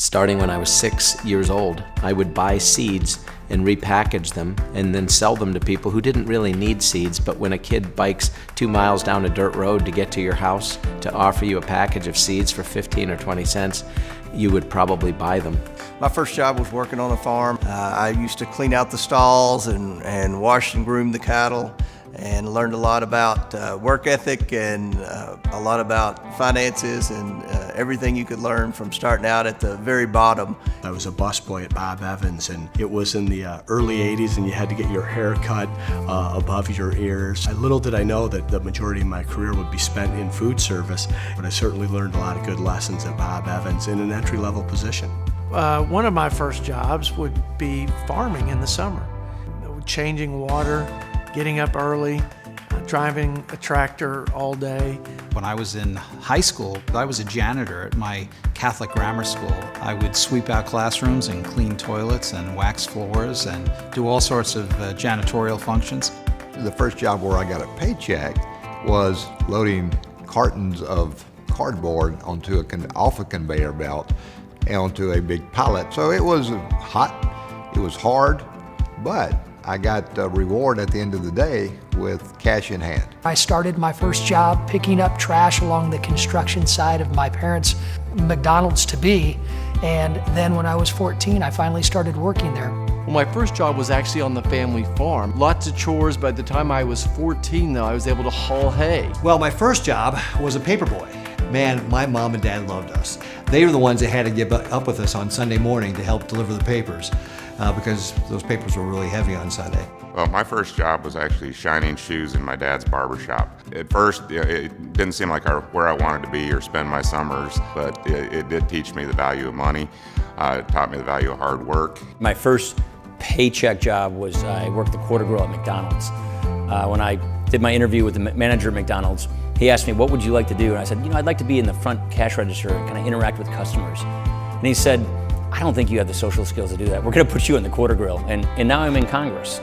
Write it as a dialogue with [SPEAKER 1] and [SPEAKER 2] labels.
[SPEAKER 1] Starting when I was 6 years old, I would buy seeds and repackage them and then sell them to people who didn't really need seeds, but when a kid bikes 2 miles down a dirt road to get to your house to offer you a package of seeds for 15 or 20 cents, you would probably buy them.
[SPEAKER 2] My first job was working on a farm. I used to clean out the stalls and wash and groom the cattle, and learned a lot about work ethic and a lot about finances and everything you could learn from starting out at the very bottom.
[SPEAKER 3] I was a busboy at Bob Evans, and it was in the early 80s, and you had to get your hair cut above your ears. Little did I know that the majority of my career would be spent in food service, but I certainly learned a lot of good lessons at Bob Evans in an entry-level position.
[SPEAKER 4] One of my first jobs would be farming in the summer, changing water, getting up early, driving a tractor all day.
[SPEAKER 5] When I was in high school, I was a janitor at my Catholic grammar school. I would sweep out classrooms and clean toilets and wax floors and do all sorts of janitorial functions.
[SPEAKER 6] The first job where I got a paycheck was loading cartons of cardboard off a conveyor belt and onto a big pallet. So it was hot, it was hard, but I got a reward at the end of the day with cash in hand.
[SPEAKER 7] I started my first job picking up trash along the construction side of my parents' McDonald's to be, and then when I was 14, I finally started working there.
[SPEAKER 8] Well, my first job was actually on the family farm. Lots of chores. By the time I was 14, though, I was able to haul hay.
[SPEAKER 9] Well, my first job was a paperboy. Man, my mom and dad loved us. They were the ones that had to get up with us on Sunday morning to help deliver the papers. Because those papers were really heavy on Sunday.
[SPEAKER 10] Well, my first job was actually shining shoes in my dad's barber shop. At first, it didn't seem like where I wanted to be or spend my summers, but it did teach me the value of money. It taught me the value of hard work.
[SPEAKER 11] My first paycheck job was I worked the quarter grill at McDonald's. When I did my interview with the manager at McDonald's, he asked me, what would you like to do? And I said, I'd like to be in the front cash register and kind of interact with customers. And he said, I don't think you have the social skills to do that. We're going to put you in the quarter grill. And now I'm in Congress.